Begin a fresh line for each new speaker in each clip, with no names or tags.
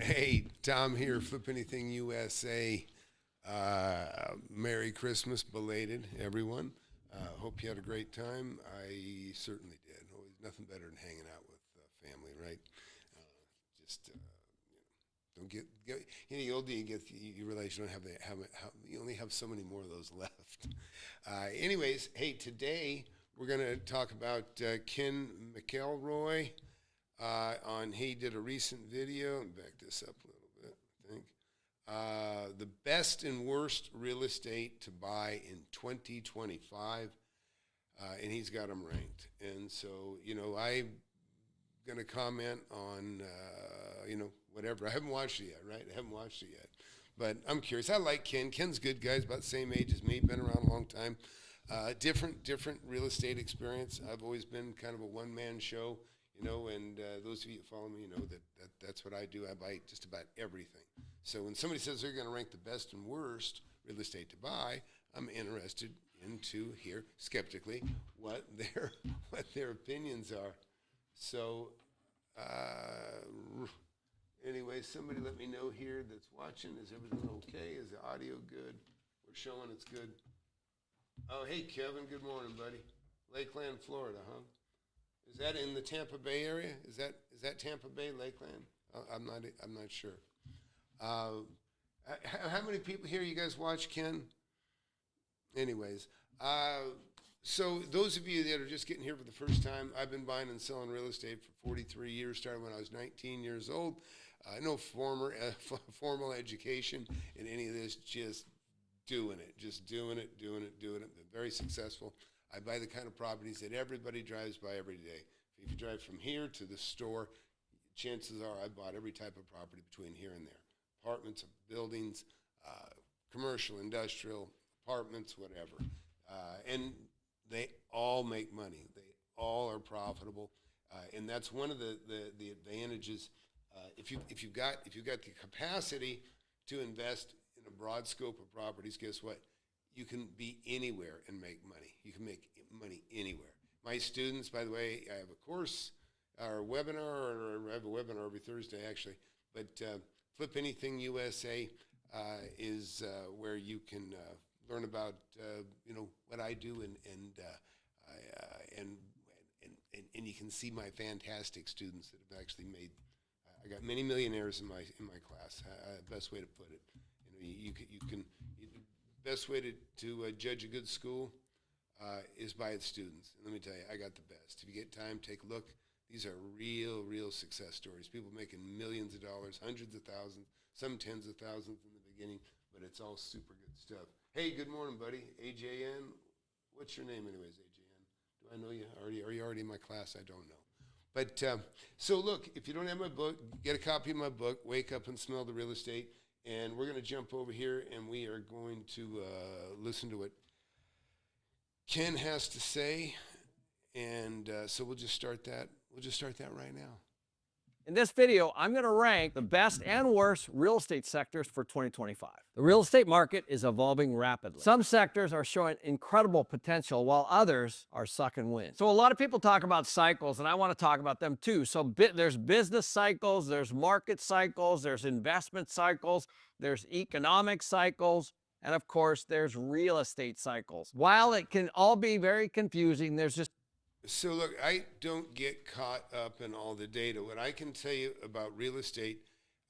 Hey, Tom here, FlipAnythingUSA. Merry Christmas, belated, everyone. Hope you had a great time. I certainly did. Always nothing better than hanging out with family, right? Don't get the older you get, you realize you don't you only have so many more of those left. Anyways, hey, today we're going to talk about Ken McElroy. He did a recent video, and back this up a little bit, I think. The best and worst real estate to buy in 2025, and he's got them ranked. And so, I'm going to comment on, whatever. I haven't watched it yet, right? I haven't watched it yet. But I'm curious. I like Ken. Ken's a good guy. He's about the same age as me, been around a long time. Different real estate experience. I've always been kind of a one-man show. And those of you that follow me, that's what I do. I buy just about everything. So when somebody says they're going to rank the best and worst real estate to buy, I'm interested to hear skeptically what their opinions are. So anyway, somebody let me know here that's watching. Is everything okay? Is the audio good? We're showing it's good. Oh, hey, Kevin. Good morning, buddy. Lakeland, Florida, huh? Is that in the Tampa Bay area? Is that Tampa Bay, Lakeland? I'm not sure. How many people here you guys watch, Ken? Anyways, so those of you that are just getting here for the first time, I've been buying and selling real estate for 43 years, started when I was 19 years old. No formal education in any of this, just doing it. Been very successful. I buy the kind of properties that everybody drives by every day. If you drive from here to the store, chances are I bought every type of property between here and there. Apartments, buildings, commercial, industrial, apartments, whatever. And they all make money. They all are profitable. And that's one of the advantages. If you've got the capacity to invest in a broad scope of properties, guess what? You can be anywhere and make money. You can make money anywhere. My students, by the way, I have a course or a webinar, or I have a webinar every Thursday actually, but FlipAnythingUSA is where you can learn about what I do, and you can see my fantastic students that have actually made. I got many millionaires in my class. Best way to put it. You can. Best way to judge a good school is by its students. And let me tell you, I got the best. If you get time, take a look. These are real success stories. People making millions of dollars, hundreds of thousands, some tens of thousands in the beginning, but it's all super good stuff. Hey, good morning, buddy. AJN. What's your name anyways, AJN? Do I know you already? Are you already in my class? I don't know. But so look, if you don't have my book, get a copy of my book, Wake Up and Smell the Real Estate. And we're going to jump over here, and we are going to listen to what Ken has to say. And so we'll just start that. We'll just start that right now.
In this video, I'm going to rank the best and worst real estate sectors for 2025. The real estate market is evolving rapidly. Some sectors are showing incredible potential while others are sucking wind. So a lot of people talk about cycles, and I want to talk about them too. So there's business cycles, there's market cycles, there's investment cycles, there's economic cycles, and of course, there's real estate cycles. While it can all be very confusing, there's just
So look, I don't get caught up in all the data. What I can tell you about real estate,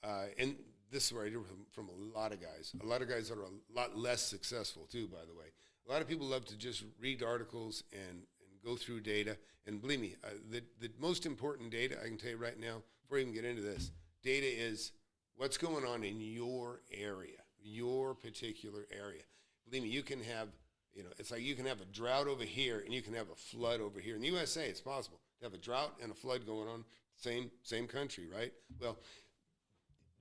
and this is where I do from a lot of guys that are a lot less successful too, by the way. A lot of people love to just read articles and go through data. And believe me, the most important data I can tell you right now, before I even get into this, data is what's going on in your area, your particular area. Believe me, you can have it's like you can have a drought over here and you can have a flood over here. In the USA, it's possible to have a drought and a flood going on, same country, right? Well,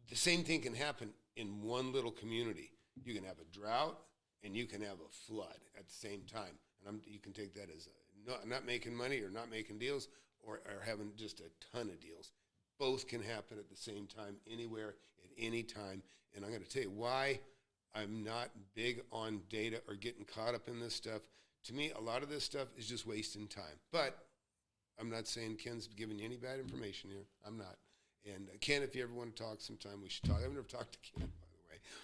the same thing can happen in one little community. You can have a drought and you can have a flood at the same time. And you can take that as not making money or not making deals or having just a ton of deals. Both can happen at the same time, anywhere, at any time. And I'm going to tell you why I'm not big on data or getting caught up in this stuff. To me, a lot of this stuff is just wasting time. But I'm not saying Ken's giving you any bad information here. I'm not. And Ken, if you ever want to talk sometime, we should talk. I've never talked to Ken, by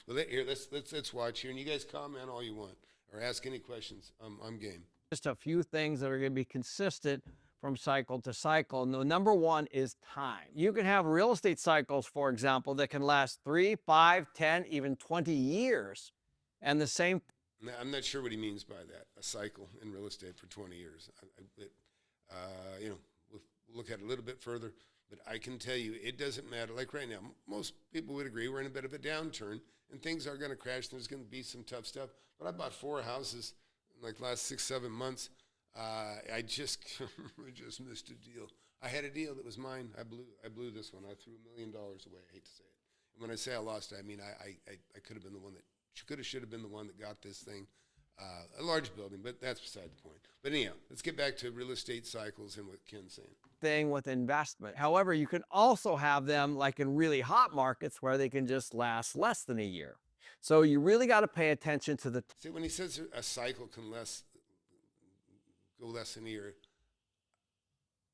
the way. But let's watch here, and you guys comment all you want or ask any questions. I'm game.
Just a few things that are going to be consistent from cycle to cycle. And the number one is time. You can have real estate cycles, for example, that can last 3, 5, 10, even 20 years. And the same.
I'm not sure what he means by that, a cycle in real estate for 20 years. You know, we'll look at it a little bit further, but I can tell you it doesn't matter. Like right now, most people would agree we're in a bit of a downturn and things are going to crash. There's going to be some tough stuff. But I bought 4 houses in like the last 6, 7 months. I just missed a deal. I had a deal that was mine. I blew this one. I threw $1 million away. I hate to say it. And when I say I lost it, I mean I could have been the one that should have been the one that got this thing. A large building, but that's beside the point. But anyhow, let's get back to real estate cycles and what Ken's saying.
Thing with investment. However, you can also have them like in really hot markets where they can just last less than a year. So you really got to pay attention to the.
See, when he says a cycle can go less than a year,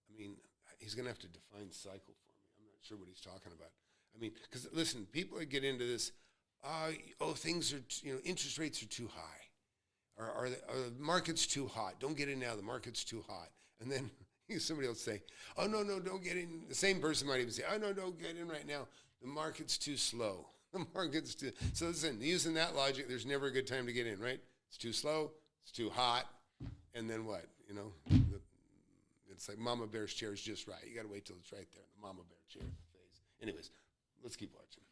I mean, he's going to have to define cycle for me. I'm not sure what he's talking about. I mean, because listen, people that get into this, things are, interest rates are too high. Or the market's too hot. Don't get in now. The market's too hot. And then somebody else say, oh, no, don't get in. The same person might even say, oh, no, don't get in right now. The market's too slow. The market's too. So listen, using that logic, there's never a good time to get in, right? It's too slow. It's too hot. And then what? It's like Mama Bear's chair is just right. You got to wait till it's right there. The Mama Bear chair phase. Anyways, let's keep watching.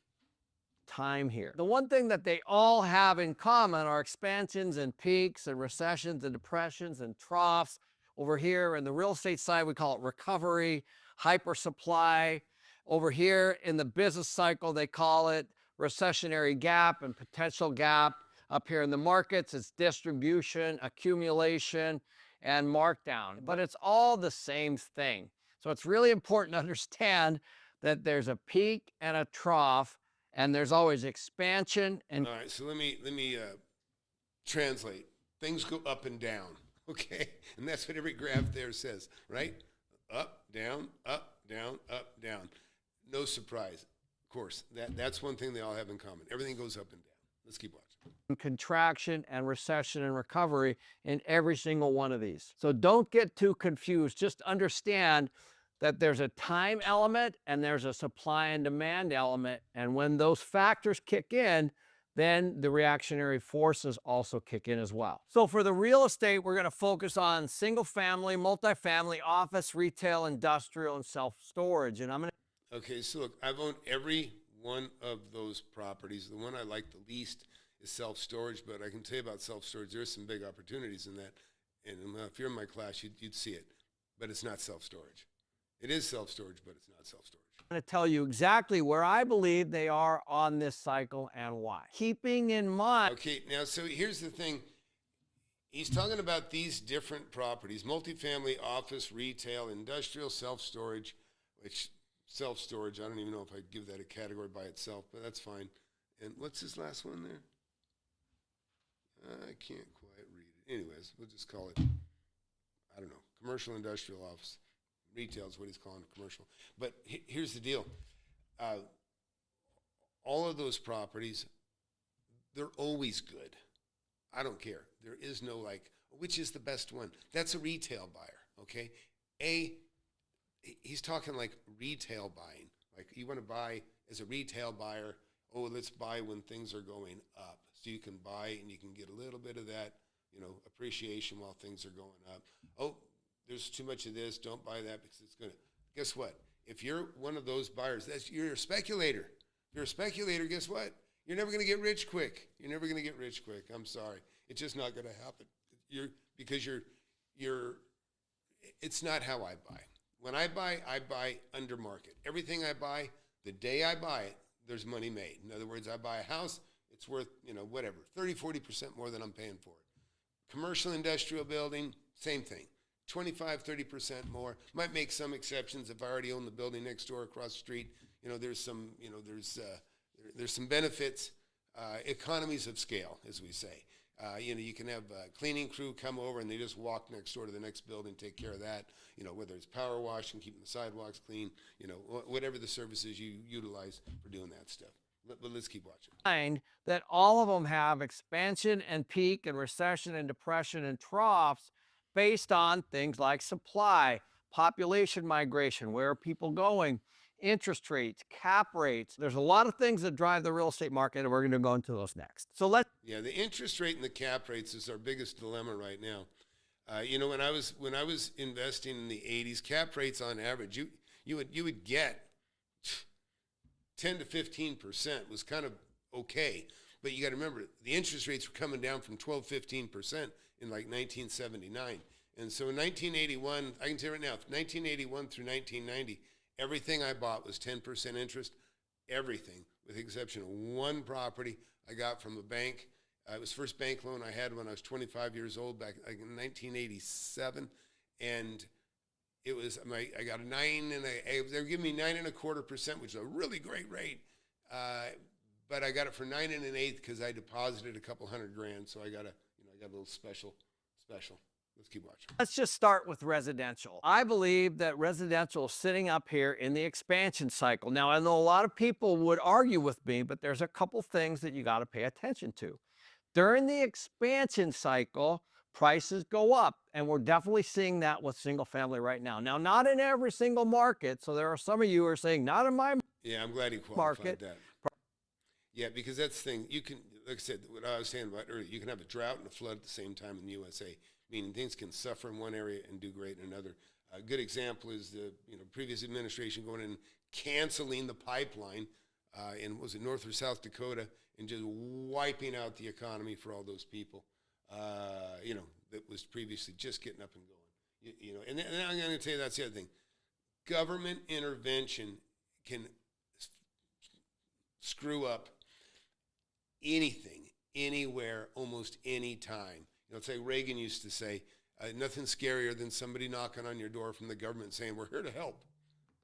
Time here. The one thing that they all have in common are expansions and peaks and recessions and depressions and troughs. Over here in the real estate side, we call it recovery, hyper supply. Over here in the business cycle, they call it recessionary gap and potential gap. Up here in the markets, it's distribution, accumulation, and markdown. But it's all the same thing. So it's really important to understand that there's a peak and a trough, and there's always expansion. And
all right, so let me translate. Things go up and down, okay? And that's what every graph there says, right? Up, down, up, down, up, down. No surprise. Of course, that's one thing they all have in common. Everything goes up and down. Let's keep watching.
Contraction and recession and recovery in every single one of these. So don't get too confused. Just understand that there's a time element and there's a supply and demand element. And when those factors kick in, then the reactionary forces also kick in as well. So for the real estate, we're going to focus on single family, multifamily, office, retail, industrial, and self-storage. And I'm going to.
Okay, so look, I've owned every one of those properties. The one I like the least is self-storage, but I can tell you about self-storage. There's some big opportunities in that. And if you're in my class, you'd see it. But it's not self-storage. It is self-storage, but it's not self-storage.
I'm going to tell you exactly where I believe they are on this cycle and why. Keeping in mind.
Okay, now, so here's the thing. He's talking about these different properties, multifamily, office, retail, industrial, self-storage, which self-storage, I don't even know if I'd give that a category by itself, but that's fine. And what's his last one there? I can't quite read it. Anyways, we'll just call it, I don't know, commercial, industrial, office. Retail is what he's calling commercial. But here's the deal. All of those properties, they're always good. I don't care. There is no like, which is the best one? That's a retail buyer, okay? He's talking like retail buying. Like you want to buy as a retail buyer, let's buy when things are going up. So you can buy and you can get a little bit of that, appreciation while things are going up. There's too much of this, don't buy that because it's going to. Guess what? If you're one of those buyers, you're a speculator. If you're a speculator, guess what? You're never going to get rich quick. You're never going to get rich quick. I'm sorry. It's just not going to happen. It's not how I buy. When I buy under market. Everything I buy, the day I buy it, there's money made. In other words, I buy a house, it's worth, 30, 40% more than I'm paying for it. Commercial industrial building, same thing. 25, 30% more. Might make some exceptions if I already own the building next door across the street. There's some benefits, economies of scale, as we say. You know, you can have a cleaning crew come over and they just walk next door to the next building, take care of that. You know, whether it's power washing, keeping the sidewalks clean, you know, whatever the services you utilize for doing that stuff. But let's keep watching.
Find that all of them have expansion and peak and recession and depression and troughs based on things like supply, population migration, where are people going, interest rates, cap rates. There's a lot of things that drive the real estate market, and we're going to go into those next. So let's.
Yeah, the interest rate and the cap rates is our biggest dilemma right now. You know, when I was investing in the 80s, cap rates on average, you would get 10 to 15% was kind of okay. But you got to remember, the interest rates were coming down from 12, 15% in like 1979. And so in 1981, I can tell you right now, 1981 through 1990, everything I bought was 10% interest, everything, with the exception of one property I got from a bank. It was the first bank loan I had when I was 25 years old back in 1987. And it was, I got a they were giving me 9.25%, which is a really great rate. But I got it for 9 1/8 because I deposited a couple $100,000. So I got a little special. Let's keep watching.
Let's just start with residential. I believe that residential is sitting up here in the expansion cycle. Now, I know a lot of people would argue with me, but there's a couple things that you got to pay attention to. During the expansion cycle, prices go up, and we're definitely seeing that with single family right now. Now, not in every single market. So there are some of you who are saying, not in my
Yeah, I'm glad you qualified that. Yeah, because that's the thing. You can, like I said, what I was saying about earlier, you can have a drought and a flood at the same time in the USA, meaning things can suffer in one area and do great in another. A good example is the previous administration going in and canceling the pipeline in, was it North or South Dakota, and just wiping out the economy for all those people, that was previously just getting up and going. And I'm going to tell you that's the other thing. Government intervention can screw up anything, anywhere, almost any time. It's like Reagan used to say, nothing scarier than somebody knocking on your door from the government saying, we're here to help.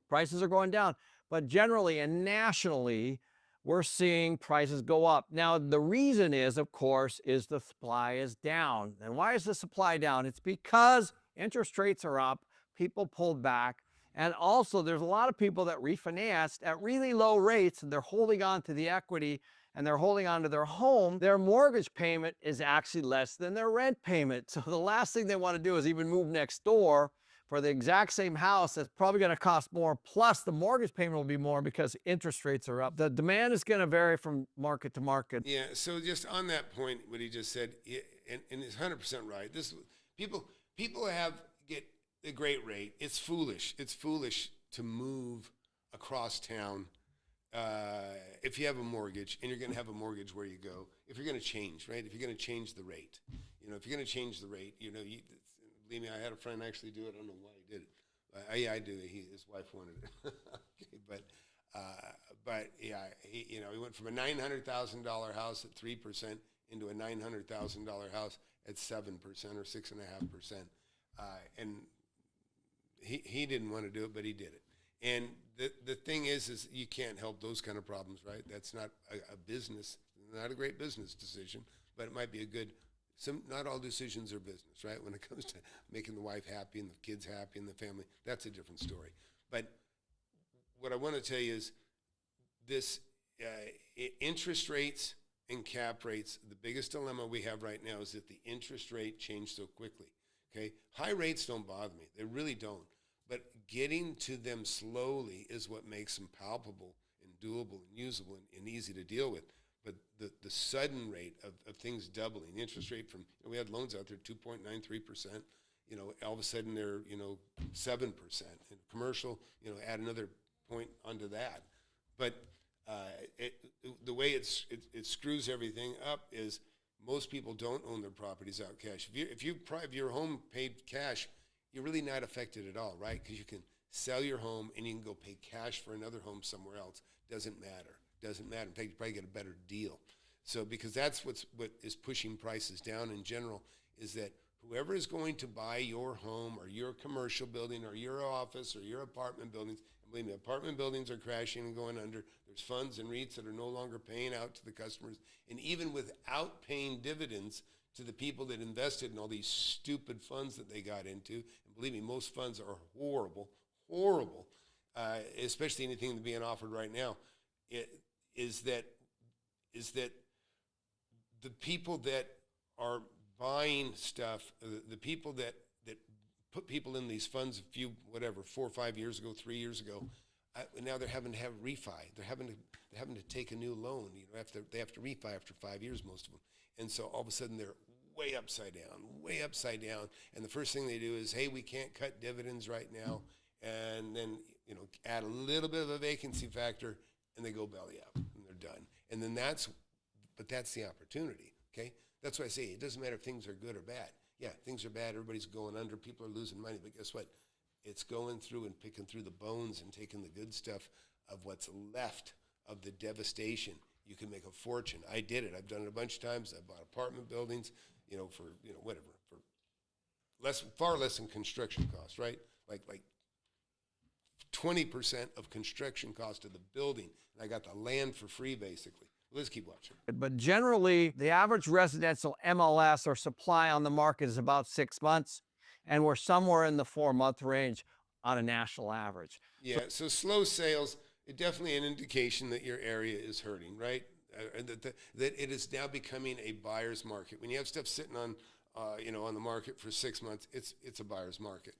Prices are going down, but generally and nationally, we're seeing prices go up. Now, the reason is, of course, is the supply is down. And why is the supply down? It's because interest rates are up, people pulled back, and also there's a lot of people that refinanced at really low rates, and they're holding on to the equity, and they're holding on to their home. Their mortgage payment is actually less than their rent payment. So the last thing they want to do is even move next door for the exact same house that's probably going to cost more, plus the mortgage payment will be more because interest rates are up. The demand is going to vary from market to market.
Yeah, so just on that point, what he just said, and he's 100% right. People get a great rate. It's foolish. It's foolish to move across town if you have a mortgage, and you're going to have a mortgage where you go. If you're going to change, right? If you're going to change the rate, if you're going to change the rate, believe me, I had a friend actually do it. I don't know why he did it. Yeah, I do. His wife wanted it. Okay, but yeah, he went from a $900,000 house at 3% into a $900,000 house at 7% or 6.5%, and he didn't want to do it, but he did it. And the thing is you can't help those kind of problems, right? That's not a business, not a great business decision, but it might be a good. Not all decisions are business, right? When it comes to making the wife happy and the kids happy and the family, that's a different story. But what I want to tell you is this interest rates and cap rates, the biggest dilemma we have right now is that the interest rate changed so quickly, okay? High rates don't bother me. They really don't. But getting to them slowly is what makes them palpable and doable and usable and easy to deal with. But the sudden rate of things doubling, the interest rate from, we had loans out there 2.93%, all of a sudden they're, 7%. And commercial, add another point onto that. But the way it screws everything up is most people don't own their properties out cash. If your home paid cash, you're really not affected at all, right? Because you can sell your home and you can go pay cash for another home somewhere else. Doesn't matter. Doesn't matter. In fact, you probably get a better deal. So because that's what is pushing prices down in general, is that whoever is going to buy your home or your commercial building or your office or your apartment buildings, and believe me, apartment buildings are crashing and going under. There's funds and REITs that are no longer paying out to the customers. And even without paying dividends to the people that invested in all these stupid funds that they got into. And believe me, most funds are horrible, horrible, especially anything that's being offered right now. Is that the people that are buying stuff, the people that put people in these funds 4 or 5 years ago, 3 years ago, now they're having to have refi. They're having to take a new loan. They have to refi after 5 years, most of them. And so all of a sudden they're way upside down. And the first thing they do is, hey, we can't cut dividends right now. And then, add a little bit of a vacancy factor, and they go belly up, and they're done. And then that's the opportunity, okay? That's why I say it doesn't matter if things are good or bad. Yeah, things are bad, everybody's going under, people are losing money, but guess what? It's going through and picking through the bones and taking the good stuff of what's left of the devastation. You can make a fortune. I did it. I've done it a bunch of times. I bought apartment buildings, for far less than construction costs, right? Like 20% of construction cost of the building, and I got the land for free, basically. Let's keep watching.
But generally, the average residential MLS or supply on the market is about 6 months, and we're somewhere in the 4-month range on a national average.
Yeah, so slow sales, it's definitely an indication that your area is hurting, right? That it is now becoming a buyer's market. When you have stuff sitting on, on the market for 6 months, it's a buyer's market.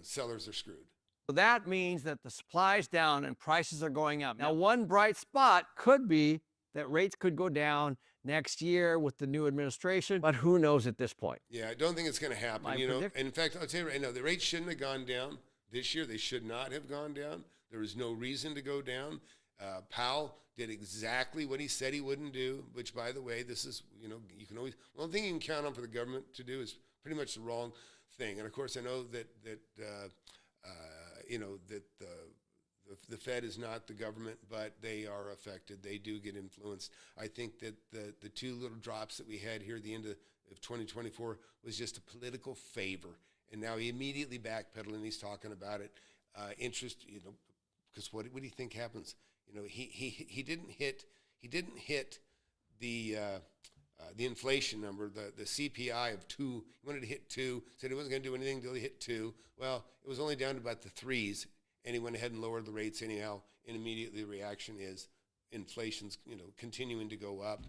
Sellers are screwed.
So that means that the supply's down and prices are going up. Now, one bright spot could be that rates could go down next year with the new administration, but who knows at this point?
Yeah, I don't think it's going to happen. And in fact, I'll tell you right now, the rates shouldn't have gone down this year. They should not have gone down. There was no reason to go down. Powell did exactly what he said he wouldn't do, which, by the way, this is, you can always, one thing you can count on for the government to do is pretty much the wrong thing. And of course, I know that the Fed is not the government, but they are affected. They do get influenced. I think that the 2 little drops that we had here at the end of 2024 was just a political favor. And now he immediately backpedaling. He's talking about it. Interest, because what do you think happens? He didn't hit the inflation number, the CPI of 2. He wanted to hit 2. Said he wasn't going to do anything until he hit 2. Well, it was only down to about the 3s, and he went ahead and lowered the rates anyhow. And immediately the reaction is inflation's continuing to go up.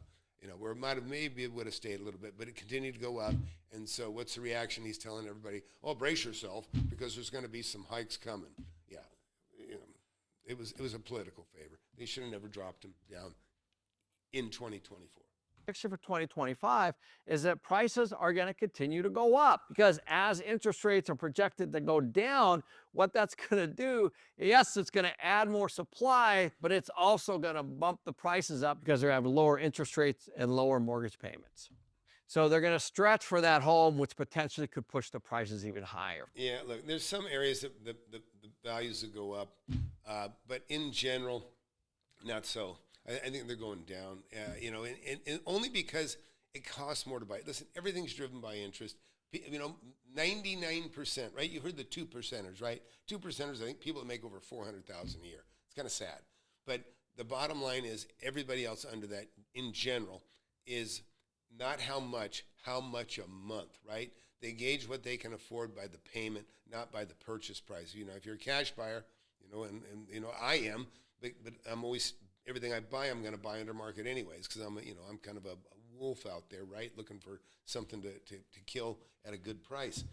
Where it maybe would have stayed a little bit, but it continued to go up. And so what's the reaction? He's telling everybody, "Oh, brace yourself because there's going to be some hikes coming." Yeah, it was a political favor. They should have never dropped him down in 2024.
Prediction for 2025 is that prices are going to continue to go up because as interest rates are projected to go down, what that's going to do, yes, it's going to add more supply, but it's also going to bump the prices up because they're going to have lower interest rates and lower mortgage payments. So they're going to stretch for that home, which potentially could push the prices even higher.
Yeah, look, there's some areas that the values that go up, but in general, not so. I think they're going down, and only because it costs more to buy. Listen, everything's driven by interest. 99%, right? You heard the 2%ers, right? 2%ers, I think people that make over $400,000 a year. It's kind of sad. But the bottom line is everybody else under that in general is not how much a month, right? They gauge what they can afford by the payment, not by the purchase price. If you're a cash buyer, and I am, but I'm always, everything I buy, I'm going to buy under market anyways, because I'm kind of a wolf out there, right? Looking for something to kill at a good price.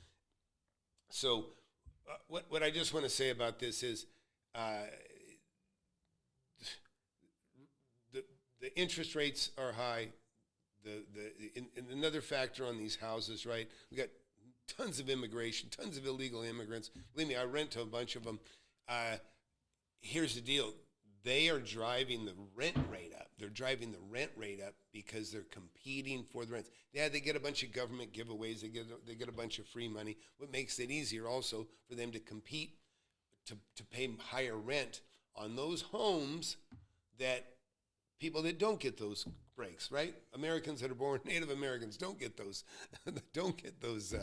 So what I just want to say about this is the interest rates are high. And another factor on these houses, right? We got tons of immigration, tons of illegal immigrants. Believe me, I rent to a bunch of them. Here's the deal. They are driving the rent rate up. They're driving the rent rate up because they're competing for the rents. Yeah, they get a bunch of government giveaways. They get a bunch of free money. What makes it easier also for them to compete to pay higher rent on those homes that people that don't get those breaks, right? Americans that are born, Native Americans don't get those, don't get those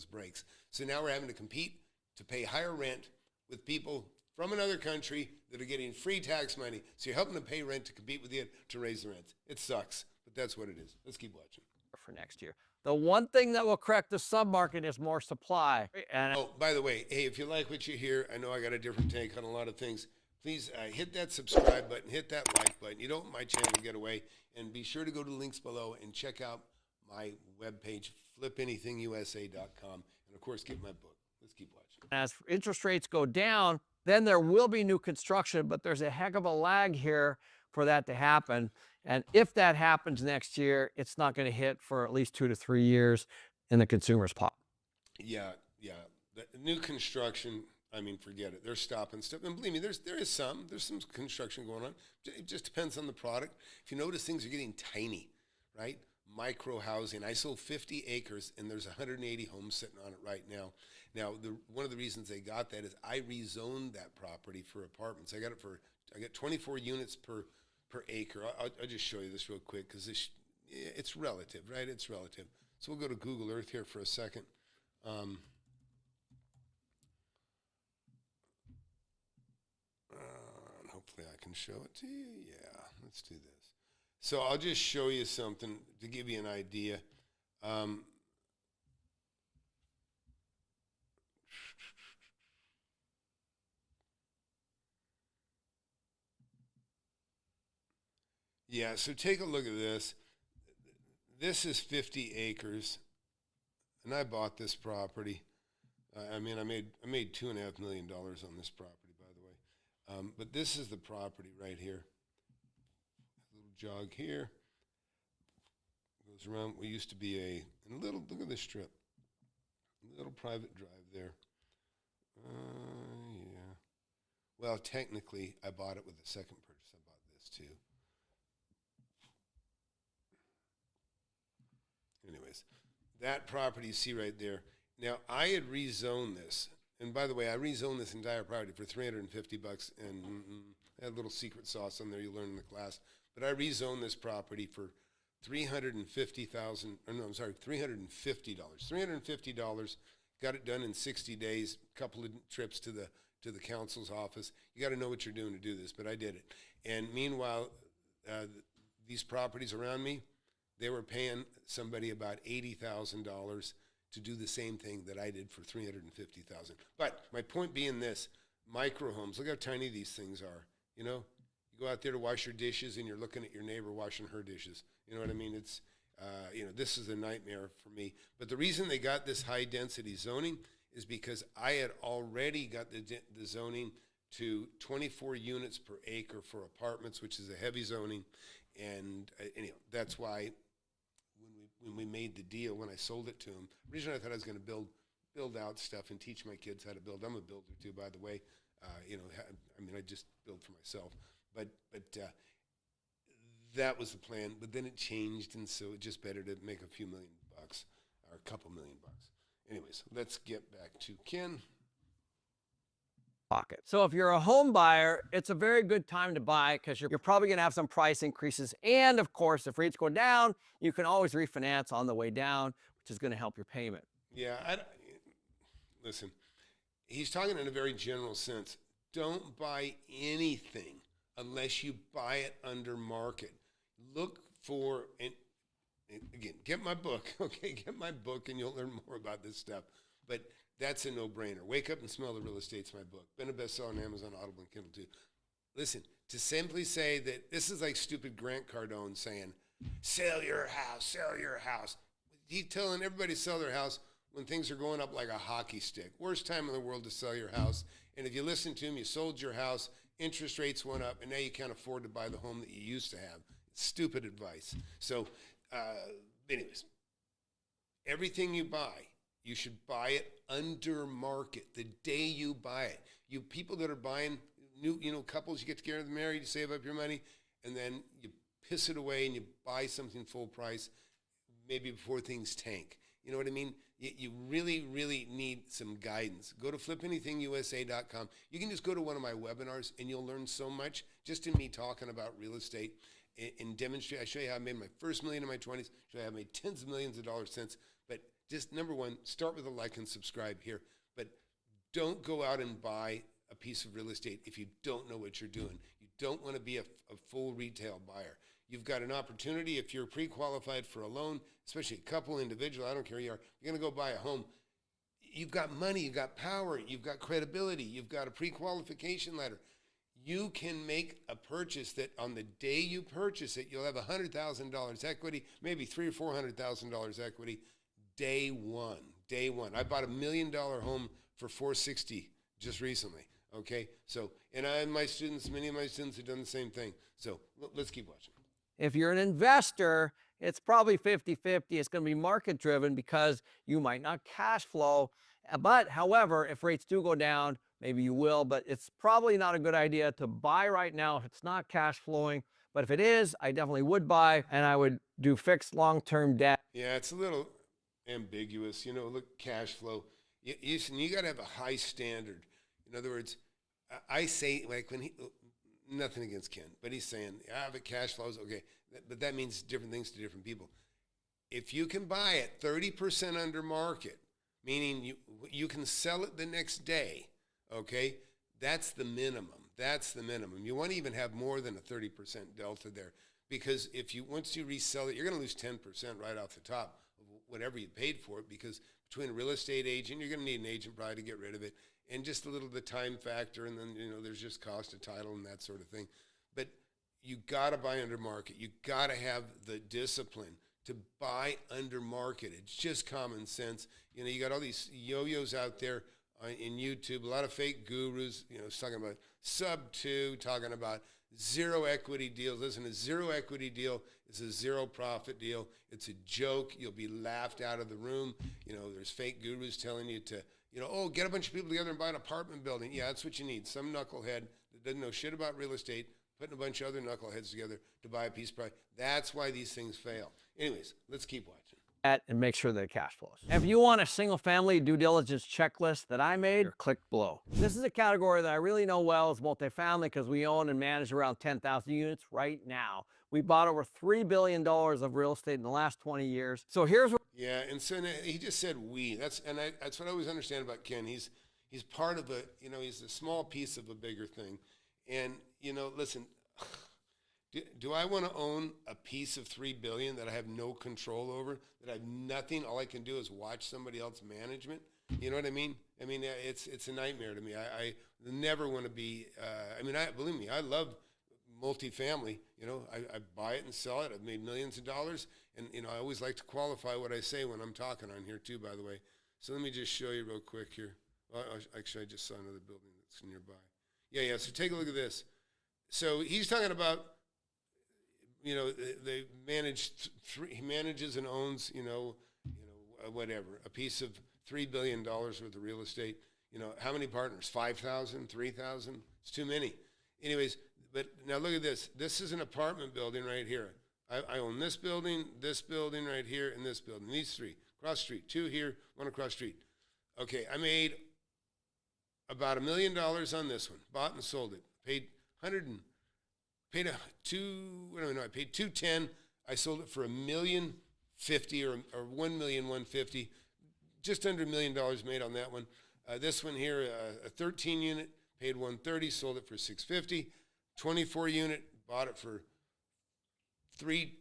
breaks. So now we're having to compete to pay higher rent with people from another country that are getting free tax money. So you're helping them pay rent to compete with you to raise the rent. It sucks. but that's what it is. Let's keep watching.
For next year. The one thing that will correct the submarket is more supply. And
oh, by the way, hey, if you like what you hear, I know I got a different take on a lot of things. Please hit that subscribe button, hit that like button. You don't want my channel to get away. And be sure to go to the links below and check out my webpage, FlipAnythingUSA.com. And, of course, get my book. Let's keep watching.
As interest rates go down, then there will be new construction, but there's a heck of a lag here for that to happen. And if that happens next year, it's not going to hit for at least 2 to 3 years in the consumer's pocket.
Yeah. The new construction, I mean, forget it. They're stopping stuff. And believe me, there's some construction going on. It just depends on the product. If you notice, things are getting tiny, right? Micro housing. I sold 50 acres, and there's 180 homes sitting on it right now. Now, one of the reasons they got that is I rezoned that property for apartments. I got 24 units per acre. I'll just show you this real quick because it's relative, right? It's relative. So we'll go to Google Earth here for a second. And hopefully I can show it to you. Yeah, let's do this. So I'll just show you something to give you an idea. Yeah, so take a look at this. This is 50 acres, and I bought this property. I mean, I made $2.5 million on this property, by the way. But this is the property right here. A little jog here. Goes around. We used to be look at this strip. A little private drive there. Yeah. Well, technically, I bought it with a second purchase. I bought this too. Anyways, that property you see right there. Now, I had rezoned this. And by the way, I rezoned this entire property for $350, and I had a little secret sauce on there you learn in the class. But I rezoned this property for $350. $350. Got it done in 60 days, a couple of trips to the council's office. You got to know what you're doing to do this, but I did it. And meanwhile, these properties around me, they were paying somebody about $80,000 to do the same thing that I did for $350,000. But my point being this, micro homes, look how tiny these things are. You know, you go out there to wash your dishes and you're looking at your neighbor washing her dishes. You know what I mean? It's, this is a nightmare for me. But the reason they got this high density zoning is because I had already got the zoning to 24 units per acre for apartments, which is a heavy zoning. And that's why when we made the deal, when I sold it to him, originally I thought I was going to build out stuff and teach my kids how to build. I'm a builder too, by the way. I just build for myself. But that was the plan. But then it changed, and so it's just better to make a few $1 million or a couple $1 million. Anyways, let's get back to Ken.
Pocket. So if you're a home buyer, it's a very good time to buy because you're probably going to have some price increases. And of course, if rates go down, you can always refinance on the way down, which is going to help your payment.
Yeah, listen, he's talking in a very general sense. Don't buy anything unless you buy it under market. Look for, and again, get my book, okay? Get my book and you'll learn more about this stuff. But that's a no-brainer. Wake Up and Smell the Real Estate's my book. Been a bestseller on Amazon, Audible, and Kindle too. Listen, to simply say that this is like stupid Grant Cardone saying, sell your house, sell your house. He's telling everybody to sell their house when things are going up like a hockey stick. Worst time in the world to sell your house. And if you listen to him, you sold your house, interest rates went up, and now you can't afford to buy the home that you used to have. It's stupid advice. So, anyways, everything you buy, you should buy it under market the day you buy it. You people that are buying new, couples, you get together, married, you save up your money, and then you piss it away and you buy something full price, maybe before things tank. You know what I mean? You really, really need some guidance. Go to FlipAnythingUSA.com. You can just go to one of my webinars and you'll learn so much just in me talking about real estate and demonstrate. I show you how I made my first $1 million in my 20s. Show you how I made tens of millions of dollars since. But just number one, start with a like and subscribe here. But don't go out and buy a piece of real estate if you don't know what you're doing. You don't want to be a full retail buyer. You've got an opportunity if you're pre-qualified for a loan, especially a couple, individual, I don't care who you are, you're going to go buy a home. You've got money, you've got power, you've got credibility, you've got a pre-qualification letter. You can make a purchase that on the day you purchase it, you'll have $100,000 equity, maybe $300,000 or $400,000 equity, day one. Day one. I bought $1 million home for $460 just recently. Okay, so and many of my students have done the same thing. So let's keep watching.
If you're an investor, it's probably 50-50. It's going to be market driven because you might not cash flow. But however, if rates do go down, maybe you will, but it's probably not a good idea to buy right now if it's not cash flowing. But if it is, I definitely would buy, and I would do fixed long-term debt.
Yeah, it's a little ambiguous. You know, look, cash flow. You got to have a high standard. In other words, I say, like when nothing against Ken, but he's saying, if it cash flows, okay. But that means different things to different people. If you can buy it 30% under market, meaning you can sell it the next day, okay, that's the minimum. That's the minimum. You want to even have more than a 30% delta there, because once you resell it, you're going to lose 10% right off the top of whatever you paid for it, because between a real estate agent, you're going to need an agent probably to get rid of it, and just a little of the time factor, and then, there's just cost of title and that sort of thing. But you got to buy under market. You got to have the discipline to buy under market. It's just common sense. You got all these yo-yos out there in YouTube, a lot of fake gurus, talking about sub-2, talking about zero equity deals. Listen, a zero equity deal is a zero profit deal. It's a joke. You'll be laughed out of the room. There's fake gurus telling you to, get a bunch of people together and buy an apartment building. Yeah, that's what you need. Some knucklehead that doesn't know shit about real estate putting a bunch of other knuckleheads together to buy a piece of property. That's why these things fail. Anyways, let's keep watching.
And make sure that it cash flows. If you want a single family due diligence checklist that I made, click below. This is a category that I really know well is multifamily, because we own and manage around 10,000 units right now. We bought over $3 billion of real estate in the last 20 years. So here's what.
Yeah, and so he just said we. That's what I always understand about Ken. He's part of he's a small piece of a bigger thing. And, listen, do I want to own a piece of $3 billion that I have no control over, that I have nothing, all I can do is watch somebody else management? You know what I mean? I mean, it's a nightmare to me. I never want to be, believe me, I love multifamily. I buy it and sell it. I've made millions of dollars. And, I always like to qualify what I say when I'm talking on here too, by the way. So let me just show you real quick here. Well, actually, I just saw another building that's nearby. Yeah, so take a look at this. So he's talking about, they manage he manages and owns, whatever, a piece of $3 billion worth of real estate. How many partners? 5,000, 3,000? It's too many. Anyways, but now look at this. This is an apartment building right here. I own this building right here, and this building. These three. Cross street. 2 here, 1 across street. Okay, I made about $1 million on this one. Bought and sold it. Paid $210,000. I sold it for $1,050,000 or $1,150,000. Just under $1 million made on that one. This one here, a 13 unit, paid $130,000, sold it for $650,000. 24 unit, bought it for I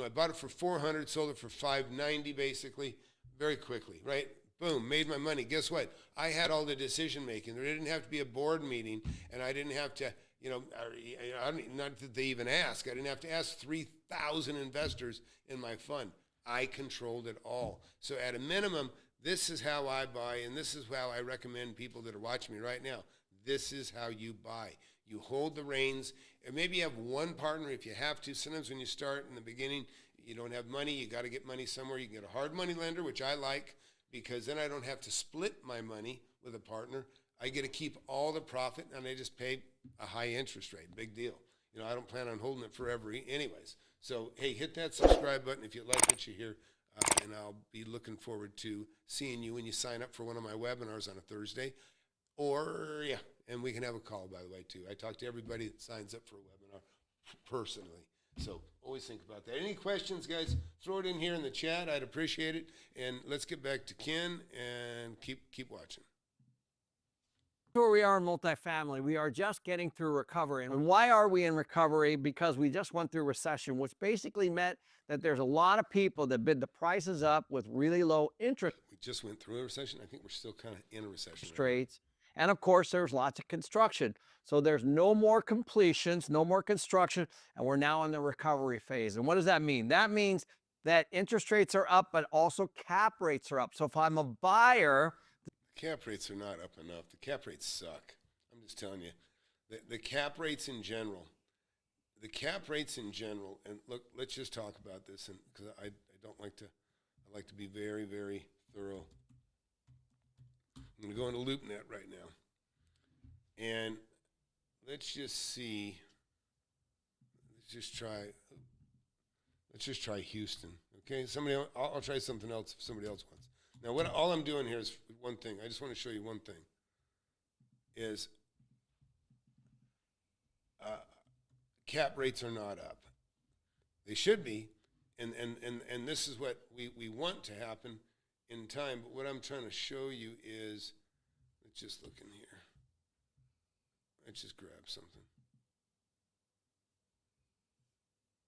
bought it for $400,000, sold it for $590,000 basically, very quickly, right? Boom, made my money. Guess what? I had all the decision making. There didn't have to be a board meeting, and I didn't have to, not that they even ask. I didn't have to ask 3,000 investors in my fund. I controlled it all. So at a minimum, this is how I buy, and this is how I recommend people that are watching me right now. This is how you buy. You hold the reins, and maybe you have one partner if you have to. Sometimes when you start in the beginning, you don't have money. You got to get money somewhere. You can get a hard money lender, which I like, because then I don't have to split my money with a partner. I get to keep all the profit, and I just pay a high interest rate. Big deal. I don't plan on holding it forever anyways. So, hey, hit that subscribe button if you like what you hear, and I'll be looking forward to seeing you when you sign up for one of my webinars on a Thursday. And we can have a call, by the way, too. I talk to everybody that signs up for a webinar personally. So always think about that. Any questions, guys? Throw it in here in the chat. I'd appreciate it. And let's get back to Ken and keep watching.
where we are in multifamily. We are just getting through recovery. And why are we in recovery? Because we just went through recession, which basically meant that there's a lot of people that bid the prices up with really low interest
We just went through a recession. I think we're still kind of in a recession.
rates. And of course, there's lots of construction. So there's no more completions, no more construction, and we're now in the recovery phase. And what does that mean? That means that interest rates are up, but also cap rates are up. So if I'm a buyer,
Cap rates are not up enough. The cap rates suck. I'm just telling you. The cap rates in general, and look, let's just talk about this, and because I don't like to, I like to be very, very thorough. I'm going to go into LoopNet right now. And let's just see. Let's just try Houston. Okay? I'll try something else if somebody else wants. Now, all I'm doing here is one thing. I just want to show you one thing. Is cap rates are not up. They should be, and this is what we want to happen in time. But what I'm trying to show you is, let's just look in here. Let's just grab something.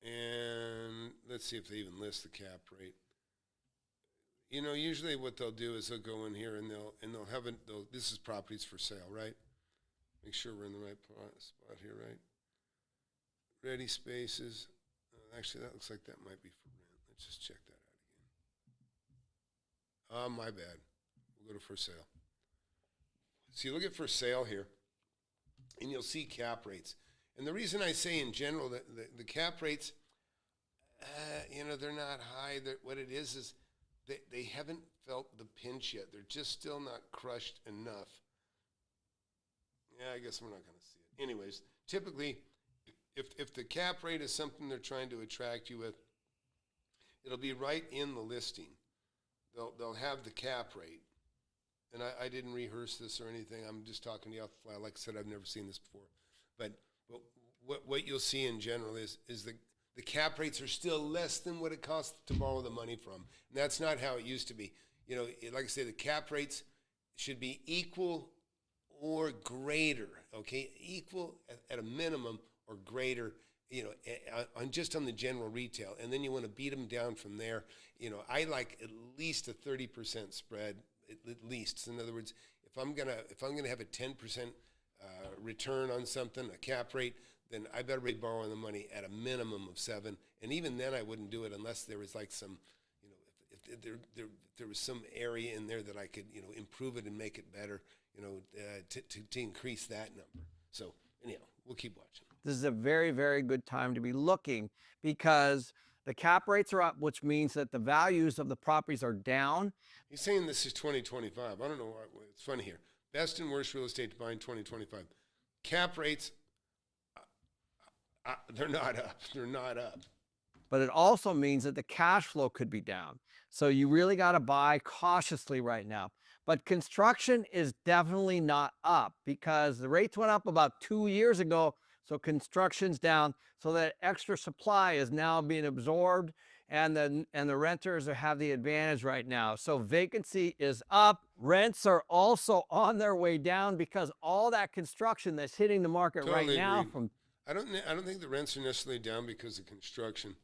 And let's see if they even list the cap rate. You know, usually what they'll do is they'll go in here and they'll have this is properties for sale, right? Make sure we're in the right spot here, right? Ready spaces. Actually, that looks like that might be for rent. Let's just check that out again. My bad. We'll go to for sale. So you look at for sale here, and you'll see cap rates. And the reason I say in general that the cap rates, you know, they're not high. What it is they haven't felt the pinch yet. They're just still not crushed enough. Yeah, I guess we're not going to see it. Anyways, typically, if the cap rate is something they're trying to attract you with, it'll be right in the listing. They'll have the cap rate. And I didn't rehearse this or anything. I'm just talking to you off the fly. Like I said, I've never seen this before. But what you'll see in general is the cap rates are still less than what it costs to borrow the money from. And that's not how it used to be. You know, like I say, the cap rates should be equal or greater, okay? Equal at a minimum or greater, you know, just on the general retail. And then you want to beat them down from there. You know, I like at least a 30% spread, at least. So in other words, if I'm gonna have a 10% return on something, a cap rate, then I better be borrowing the money at a minimum of 7. And even then, I wouldn't do it unless there was like some, you know, if there was some area in there that I could, you know, improve it and make it better, you know, to increase that number. So anyhow, we'll keep watching.
this is a very, very good time to be looking because the cap rates are up, which means that the values of the properties are down.
He's saying this is 2025. I don't know why. It's funny here. Best and worst real estate to buy in 2025. Cap rates, they're not up. They're not up.
But it also means that the cash flow could be down. So you really got to buy cautiously right now. But construction is definitely not up because the rates went up about 2 years ago. So construction's down. So that extra supply is now being absorbed, and the renters have the advantage right now. So vacancy is up. Rents are also on their way down because all that construction that's hitting the market
Totally
right now
agreed.
from
I don't think the rents are necessarily down because of construction.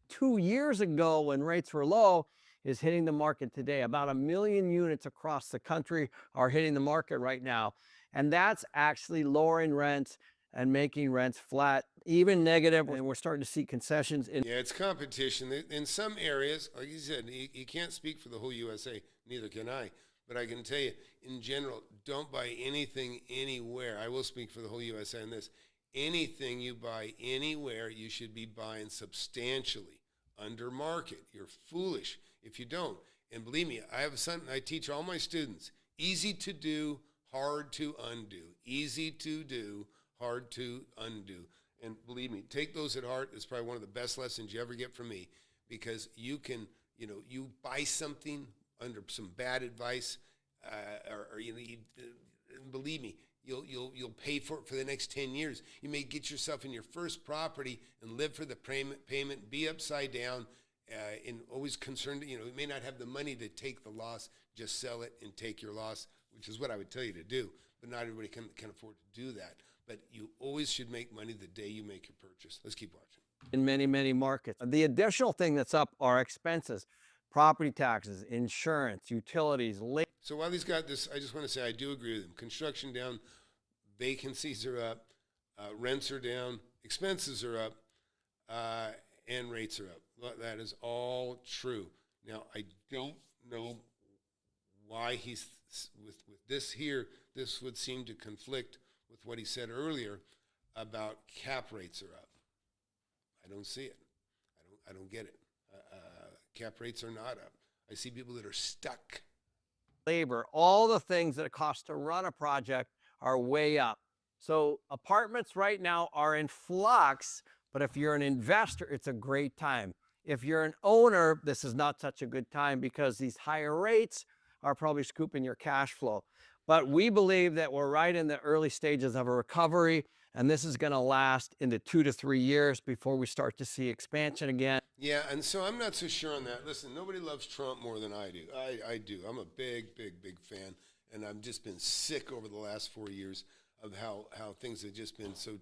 2 years ago when rates were low is hitting the market today. About 1 million units across the country are hitting the market right now. And that's actually lowering rents and making rents flat, even negative. And we're starting to see concessions in.
Yeah, it's competition. In some areas, like you said, you can't speak for the whole USA, neither can I. But I can tell you, in general, don't buy anything anywhere. I will speak for the whole USA on this. Anything you buy anywhere, you should be buying substantially under market. You're foolish if you don't. And believe me, I have something I teach all my students. Easy to do, hard to undo. Easy to do, hard to undo. And believe me, take those at heart. It's probably one of the best lessons you ever get from me, because you can, you know, you buy something under some bad advice, or you know, believe me, you'll pay for it for the next 10 years. You may get yourself in your first property and live for the payment, be upside down, and always concerned. You know, you may not have the money to take the loss. Just sell it and take your loss. which is what I would tell you to do, but not everybody can afford to do that. But you always should make money the day you make your purchase. Let's keep watching.
In many, many markets. The additional thing that's up are expenses, property taxes, insurance, utilities, labor.
So while he's got this, I just want to say I do agree with him. Construction down, vacancies are up, rents are down, expenses are up, and rates are up. Well, that is all true. Now, I don't know why he's, with this here, this would seem to conflict with what he said earlier about cap rates are up. I don't see it. I don't get it. Cap rates are not up. I see people that are stuck.
Labor, all the things that it costs to run a project are way up. So apartments right now are in flux, but if you're an investor, it's a great time. If you're an owner, this is not such a good time because these higher rates are probably scooping your cash flow. But we believe that we're right in the early stages of a recovery, and this is going to last into 2 to 3 years before we start to see expansion again.
Yeah, and so I'm not so sure on that. Listen, nobody loves Trump more than I do. I do. I'm a big fan, and I've just been sick over the last 4 years of how things have just been so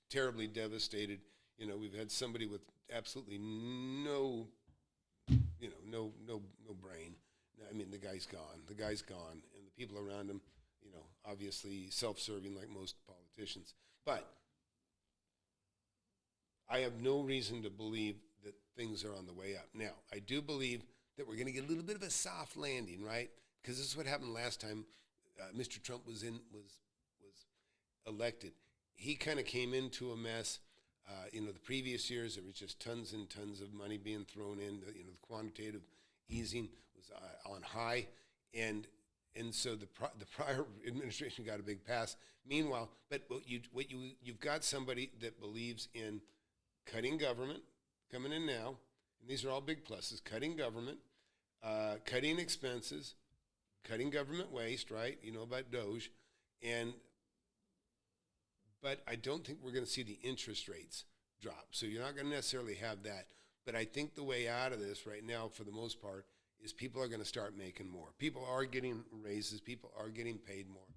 terribly devastated. You know, we've had somebody with absolutely no brain. I mean, the guy's gone. The guy's gone, and the people around him, you know, obviously self-serving like most politicians. But I have no reason to believe that things are on the way up. Now, I do believe that we're going to get a little bit of a soft landing, right? Because this is what happened last time Mr. Trump was elected. He kind of came into a mess. The previous years, there was just tons and tons of money being thrown in. The quantitative easing was on high, and so the prior administration got a big pass. Meanwhile, but you've got somebody that believes in cutting government coming in now, and these are all big pluses: cutting government, cutting expenses, cutting government waste. Right? You know about Doge, but I don't think we're going to see the interest rates drop. So you're not going to necessarily have that. But I think the way out of this right now, for the most part, is people are going to start making more. People are getting raises. People are getting paid more.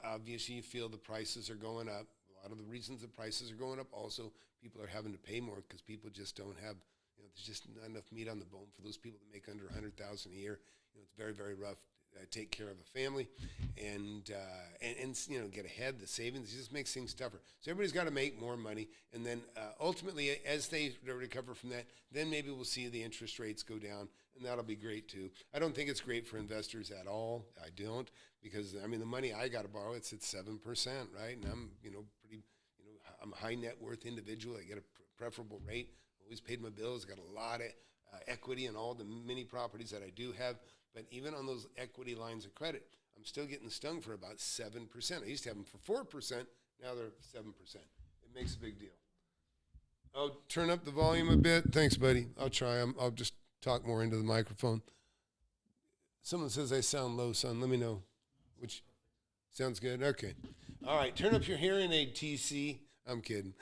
Obviously, you feel the prices are going up. A lot of the reasons the prices are going up also, people are having to pay more because people just don't have, there's just not enough meat on the bone for those people that make under $100,000 a year. It's very, very rough. Take care of a family and get ahead. The savings just makes things tougher. So everybody's got to make more money, and then ultimately, as they recover from that, then maybe we'll see the interest rates go down, and that'll be great too. I don't think it's great for investors at all. I don't, because the money I got to borrow, it's at 7%, right? And I'm I'm a high net worth individual. I get a preferable rate. Always paid my bills. Got a lot of equity in all the mini properties that I do have. But even on those equity lines of credit, I'm still getting stung for about 7%. I used to have them for 4%. Now they're 7%. It makes a big deal. Oh, turn up the volume a bit. Thanks, buddy. I'll try. I'll just talk more into the microphone. Someone says I sound low, son. Let me know. Which sounds good? Okay. All right. Turn up your hearing aid, TC. I'm kidding.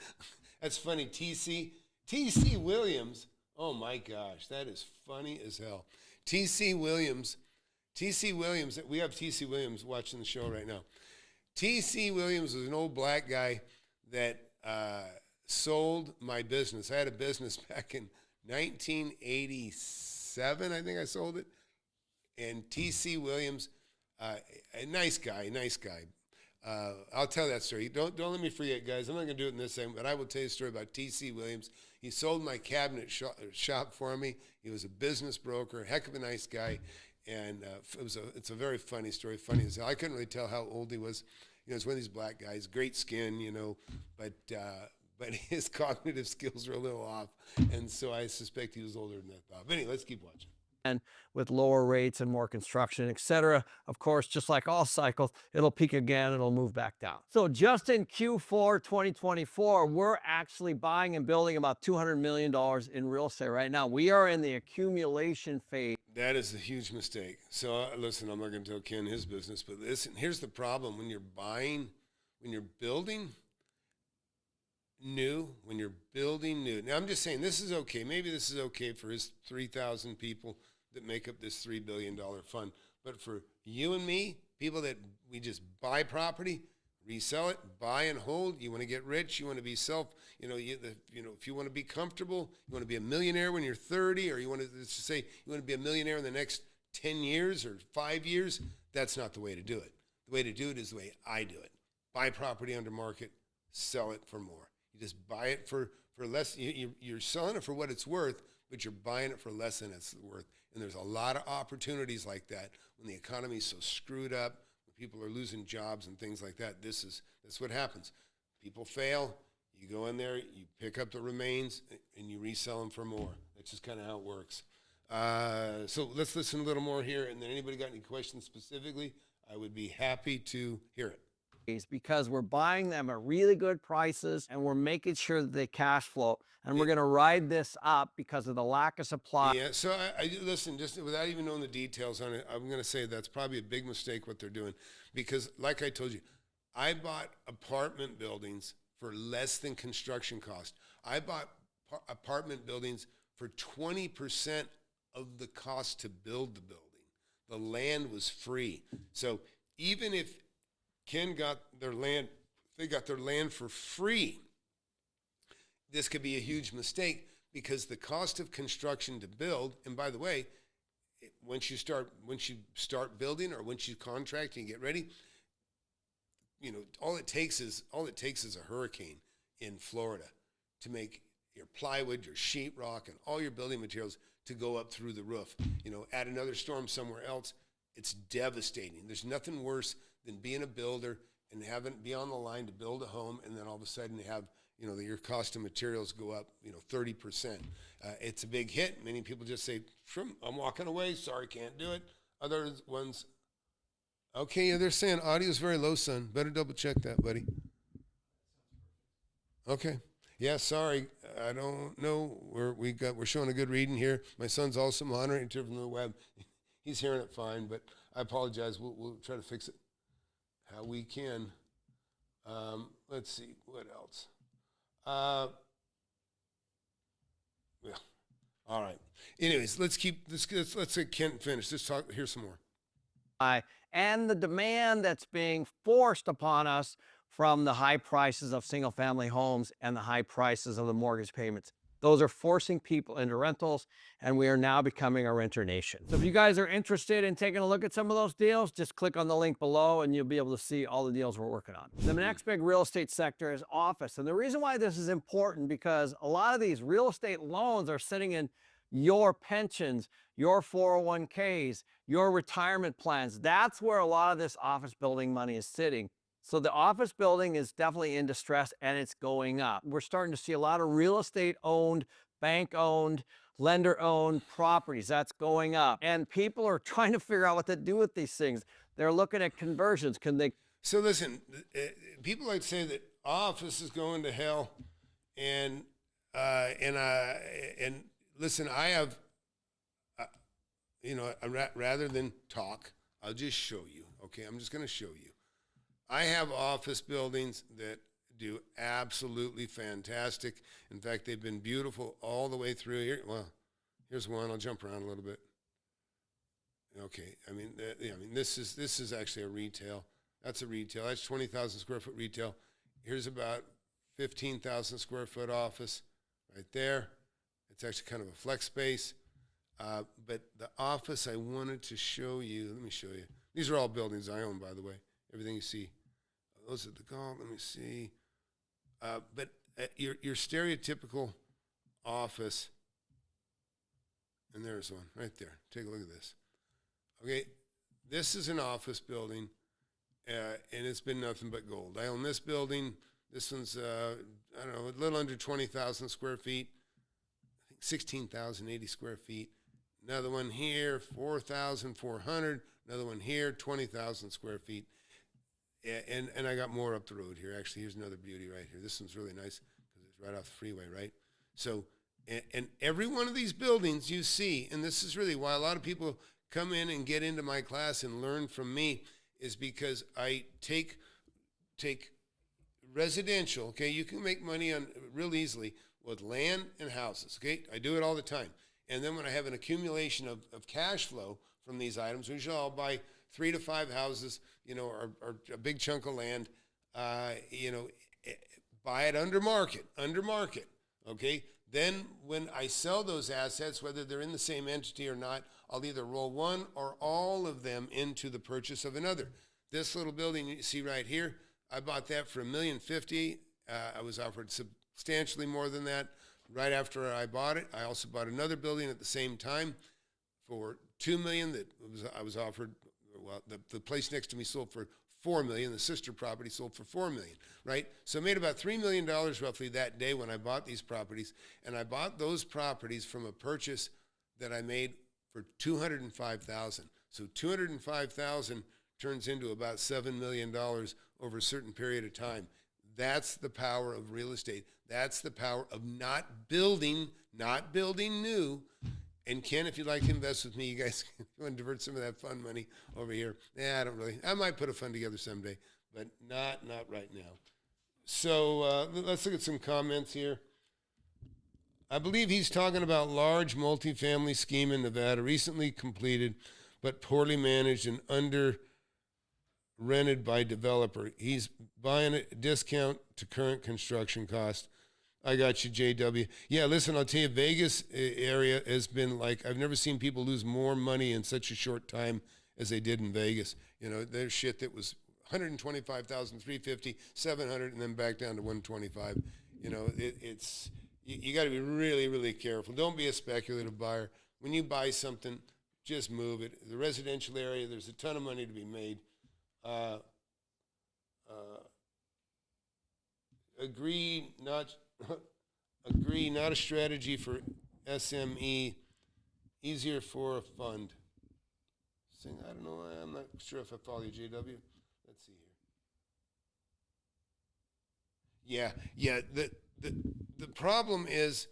That's funny. TC Williams. Oh, my gosh. That is funny as hell. T.C. Williams, we have T.C. Williams watching the show right now. T.C. Williams was an old black guy that sold my business. I had a business back in 1987, I think I sold it. And T.C. Williams, a nice guy. I'll tell that story. Don't let me forget, guys. I'm not going to do it in this segment, but I will tell you a story about T.C. Williams. He sold my cabinet shop for me. He was a business broker, heck of a nice guy, and it's a very funny story. Funny as hell. I couldn't really tell how old he was. It's one of these black guys, great skin, but his cognitive skills were a little off, and so I suspect he was older than I thought. But anyway, let's keep watching.
And with lower rates and more construction, etc. Of course, just like all cycles, it'll peak again, it'll move back down. So just in Q4 2024, we're actually buying and building about $200 million in real estate right now. We are in the accumulation phase.
That is a huge mistake. So listen, I'm not going to tell Ken his business, but listen, here's the problem. When you're building new, now I'm just saying this is okay. Maybe this is okay for his 3,000 people that make up this $3 billion fund. But for you and me, people that we just buy property, resell it, buy and hold. You want to get rich. You want to be if you want to be comfortable, you want to be a millionaire when you're 30, or you want to, let's just say you want to be a millionaire in the next 10 years or 5 years. That's not the way to do it. The way to do it is the way I do it. Buy property under market, sell it for more. You just buy it for less. You're selling it for what it's worth, but you're buying it for less than it's worth. And there's a lot of opportunities like that when the economy is so screwed up, when people are losing jobs and things like that. That's what happens. People fail. You go in there, you pick up the remains, and you resell them for more. That's just kind of how it works. So let's listen a little more here. And then anybody got any questions specifically, I would be happy to hear it.
Because we're buying them at really good prices and we're making sure that they cash flow, and we're going to ride this up because of the lack of supply.
Yeah, so I listen, just without even knowing the details on it, I'm going to say that's probably a big mistake what they're doing, because like I told you, I bought apartment buildings for less than construction cost. I bought apartment buildings for 20% of the cost to build the building. The land was free. So even if Ken got their land, they got their land for free, this could be a huge mistake, because the cost of construction to build, and by the way, once you start building, or once you contract and you get ready, all it takes is a hurricane in Florida to make your plywood, your sheetrock, and all your building materials to go up through the roof. Add another storm somewhere else, it's devastating. There's nothing worse than being a builder and be on the line to build a home, and then all of a sudden you have, your cost of materials go up, 30%. It's a big hit. Many people just say, I'm walking away, sorry, can't do it. Other ones, okay, yeah, they're saying audio's very low, son. Better double check that, buddy. Okay. Yeah, sorry, I don't know. We're showing a good reading here. My son's also monitoring it from the web. He's hearing it fine, but I apologize. We'll try to fix it how we can. Let's see, what else? All right. Anyways, let's let Kent finish. Let's talk. Here's some more.
And the demand that's being forced upon us from the high prices of single-family homes and the high prices of the mortgage payments. Those are forcing people into rentals, and we are now becoming a renter nation. So if you guys are interested in taking a look at some of those deals, just click on the link below and you'll be able to see all the deals we're working on. The next big real estate sector is office. And the reason why this is important, because a lot of these real estate loans are sitting in your pensions, your 401ks, your retirement plans. That's where a lot of this office building money is sitting. So the office building is definitely in distress, and it's going up. We're starting to see a lot of real estate owned, bank owned, lender owned properties. That's going up. And people are trying to figure out what to do with these things. They're looking at conversions.
So listen, people like to say that office is going to hell, and listen, I have, rather than talk, I'll just show you. Okay, I'm just going to show you. I have office buildings that do absolutely fantastic. In fact, they've been beautiful all the way through here. Well, here's one. I'll jump around a little bit. Okay, this is actually a retail. That's a retail. That's 20,000 square foot retail. Here's about 15,000 square foot office right there. It's actually kind of a flex space. But the office I wanted to show you, let me show you. These are all buildings I own, by the way. Everything you see. Those are the golf. Let me see. But your stereotypical office, and there's one right there. Take a look at this. Okay, this is an office building, and it's been nothing but gold. I own this building. This one's, I don't know, a little under 20,000 square feet. I think 16,080 square feet. Another one here, 4,400. Another one here, 20,000 square feet. And I got more up the road here. Actually, here's another beauty right here. This one's really nice because it's right off the freeway, right? So, and every one of these buildings you see, and this is really why a lot of people come in and get into my class and learn from me, is because I take residential, okay? You can make money on real easily with land and houses, okay? I do it all the time. And then when I have an accumulation of cash flow from these items, which I'll buy 3 to 5 houses, or a big chunk of land, buy it under market, okay? Then when I sell those assets, whether they're in the same entity or not, I'll either roll one or all of them into the purchase of another. This little building you see right here, I bought that for $1,050,000. I was offered substantially more than that. Right after I bought it, I also bought another building at the same time for $2 million. I was offered. Well, the place next to me sold for $4 million. The sister property sold for $4 million. Right. So I made about $3 million roughly that day when I bought these properties, and I bought those properties from a purchase that I made for $205,000. So $205,000 turns into about $7 million over a certain period of time. That's the power of real estate. That's the power of not building new. And Ken, if you'd like to invest with me, you guys want to divert some of that fund money over here. I don't really. I might put a fund together someday, but not right now. So let's look at some comments here. I believe he's talking about large multifamily scheme in Nevada, recently completed, but poorly managed and under rented by developer. He's buying a discount to current construction cost. I got you, JW. Yeah, listen, I'll tell you, Vegas area has been like, I've never seen people lose more money in such a short time as they did in Vegas. There's shit that was 125,000, 350, 700, and then back down to 125. It's you got to be really, really careful. Don't be a speculative buyer. When you buy something, just move it. The residential area, there's a ton of money to be made. Agree, not a strategy for SME, easier for a fund. I don't know, I'm not sure if I follow you, JW. Let's see here. Yeah, the problem is,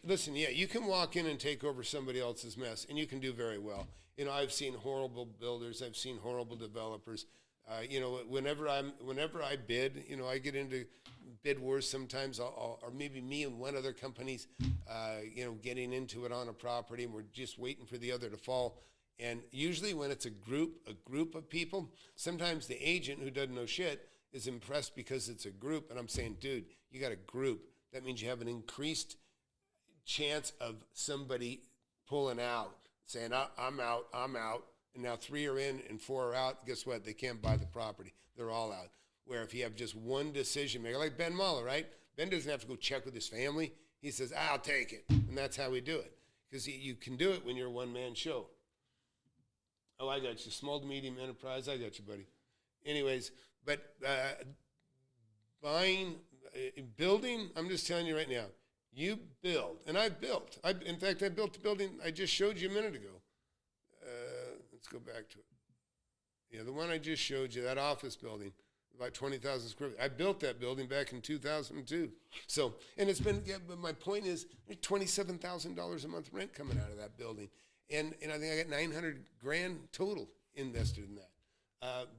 listen, yeah, you can walk in and take over somebody else's mess, and you can do very well. I've seen horrible builders, I've seen horrible developers. Whenever I bid, I get into bid wars sometimes, or maybe me and one other company's, getting into it on a property, and we're just waiting for the other to fall. And usually when it's a group of people, sometimes the agent who doesn't know shit is impressed because it's a group. And I'm saying, dude, you got a group. That means you have an increased chance of somebody pulling out, saying, I'm out. And now 3 are in and 4 are out. Guess what? They can't buy the property. They're all out. Where if you have just one decision maker, like Ben Mahler, right? Ben doesn't have to go check with his family. He says, I'll take it. And that's how we do it. Because you can do it when you're a one-man show. Oh, I got you. Small to medium enterprise. I got you, buddy. Anyways, but building, I'm just telling you right now, you build. And I've built. In fact, I built the building I just showed you a minute ago. Let's go back to it. Yeah, the one I just showed you, that office building, about 20,000 square feet. I built that building back in 2002. So, and it's been, yeah, but my point is, there's $27,000 a month rent coming out of that building. And I think I got $900,000 total invested in that.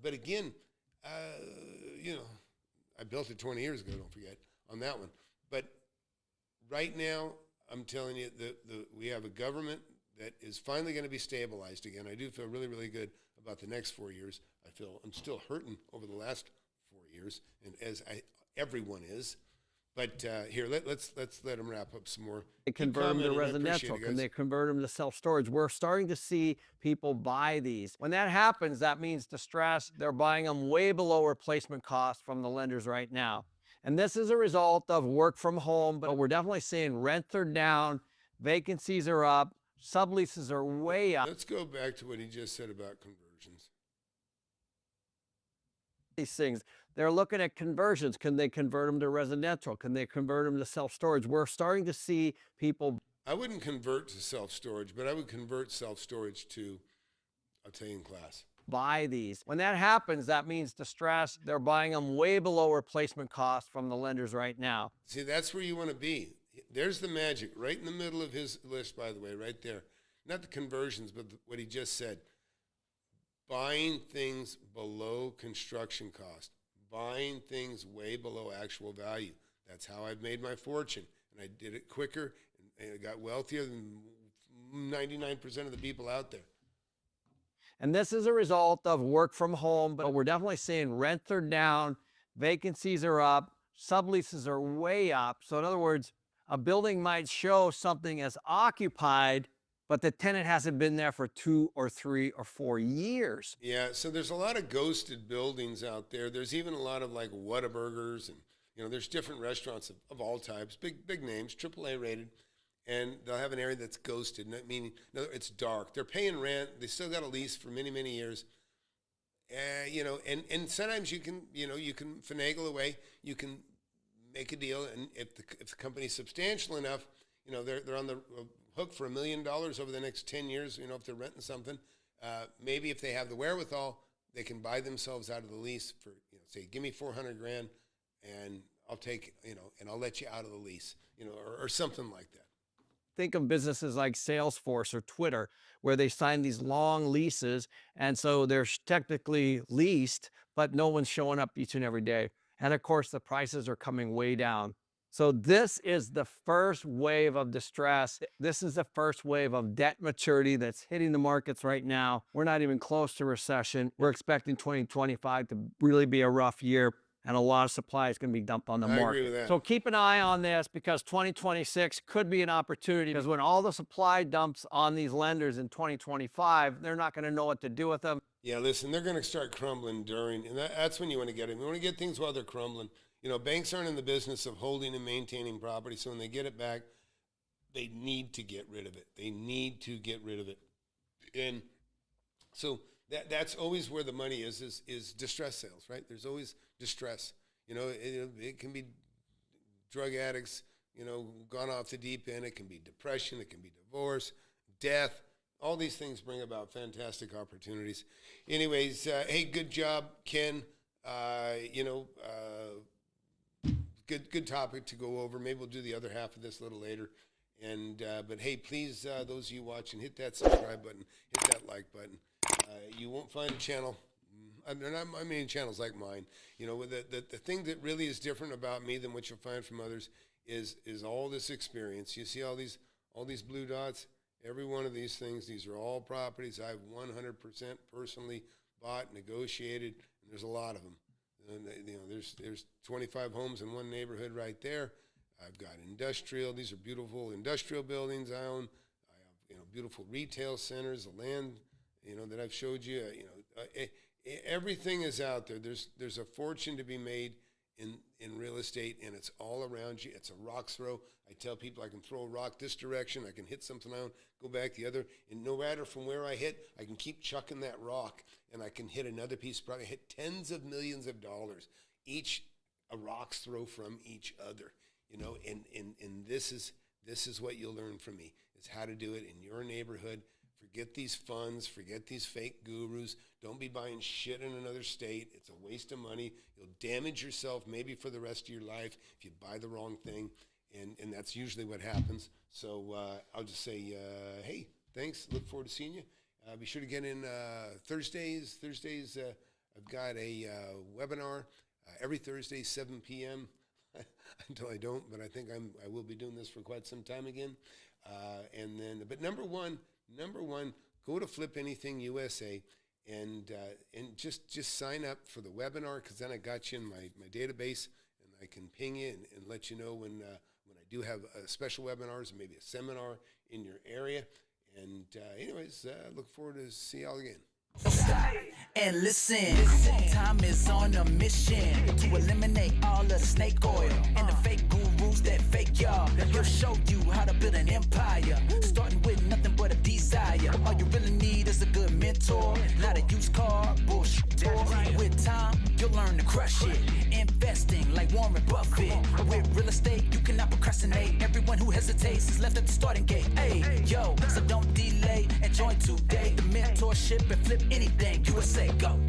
But again, I built it 20 years ago, don't forget, on that one. But right now, I'm telling you, we have a government that is finally going to be stabilized again. I do feel really, really good about the next 4 years. I'm still hurting over the last 4 years, and everyone is. But here, let's let them wrap up some more.
They convert them to residential. Can they convert them to self-storage? We're starting to see people buy these. When that happens, that means distress. They're buying them way below replacement cost from the lenders right now. And this is a result of work from home, but we're definitely seeing rents are down, vacancies are up, subleases are way up.
Let's go back to what he just said about conversions.
These things, they're looking at conversions. Can they convert them to residential? Can they convert them to self-storage? We're starting to see people.
I wouldn't convert to self-storage, but I would convert self-storage to a Italian class.
Buy these. When that happens, that means distress. They're buying them way below replacement cost from the lenders right now.
See, that's where you want to be. There's the magic right in the middle of his list, by the way, right there. Not the conversions, but what he just said. Buying things below construction cost. Buying things way below actual value. That's how I've made my fortune. And I did it quicker, and I got wealthier than 99% of the people out there.
And this is a result of work from home, but we're definitely seeing rents are down, vacancies are up, subleases are way up. So in other words, a building might show something as occupied, but the tenant hasn't been there for 2 or 3 or 4 years.
Yeah, so there's a lot of ghosted buildings out there. There's even a lot of like Whataburgers, and there's different restaurants of all types, big names, AAA rated, and they'll have an area that's ghosted, meaning it's dark. They're paying rent. They still got a lease for many, many years. And sometimes you can finagle away. You can make a deal, and if the company's substantial enough, they're on the hook for $1 million over the next 10 years. If they're renting something, maybe if they have the wherewithal, they can buy themselves out of the lease for say, give me $400,000, and I'll take and I'll let you out of the lease, or something like that.
Think of businesses like Salesforce or Twitter, where they sign these long leases, and so they're technically leased, but no one's showing up each and every day. And of course, the prices are coming way down. So this is the first wave of distress. This is the first wave of debt maturity that's hitting the markets right now. We're not even close to recession. We're expecting 2025 to really be a rough year, and a lot of supply is going to be dumped on the market.
I agree with that.
So keep an eye on this, because 2026 could be an opportunity, because when all the supply dumps on these lenders in 2025, they're not going to know what to do with them.
Yeah, listen, they're going to start crumbling during, and that's when you want to get them. You want to get things while they're crumbling. Banks aren't in the business of holding and maintaining property, so when they get it back, they need to get rid of it. They need to get rid of it. And so that's always where the money is distress sales, right? There's always distress. It can be drug addicts, gone off the deep end. It can be depression. It can be divorce, death. All these things bring about fantastic opportunities. Anyways, hey, good job, Ken. Good topic to go over. Maybe we'll do the other half of this a little later. And but hey, please, those of you watching, hit that subscribe button, hit that like button. You won't find a channel. There are not many channels like mine. The thing that really is different about me than what you'll find from others is all this experience. You see all these blue dots? Every one of these things, these are all properties I've 100% personally bought, negotiated, and there's a lot of them. And there's 25 homes in one neighborhood right there. I've got industrial. These are beautiful industrial buildings I own. I have beautiful retail centers, the land that I've showed you. Everything is out there. There's a fortune to be made in real estate, and it's all around you. It's a rock throw. I tell people I can throw a rock this direction, I can hit something out, go back the other, and no matter from where I hit, I can keep chucking that rock, and I can hit another piece of property. I hit tens of millions of dollars, each a rock's throw from each other, and this is what you'll learn from me, is how to do it in your neighborhood. Forget these funds, forget these fake gurus. Don't be buying shit in another state. It's a waste of money. You'll damage yourself maybe for the rest of your life if you buy the wrong thing, and that's usually what happens. So I'll just say, hey, thanks. Look forward to seeing you. Be sure to get in Thursdays. I've got a webinar every Thursday, 7 p.m. until I don't, but I think I will be doing this for quite some time again. But number one, go to FlipAnythingUSA and just sign up for the webinar, because then I got you in my database, and I can ping you and let you know when I do have special webinars, maybe a seminar in your area. And anyways, look forward to see y'all again.
And listen, time is on a mission to eliminate all the snake oil and the fake gurus that fake y'all. He'll show you how to build an empire, starting with nothing but a desire. All you really need is a good mentor, not a used car bullshit. With time, you'll learn to crush it. Investing like Warren Buffett. With real estate, you cannot procrastinate. Everyone who hesitates is left at the starting gate. Hey, yo, so don't delay and join today. The mentorship and flip anything USA. Go.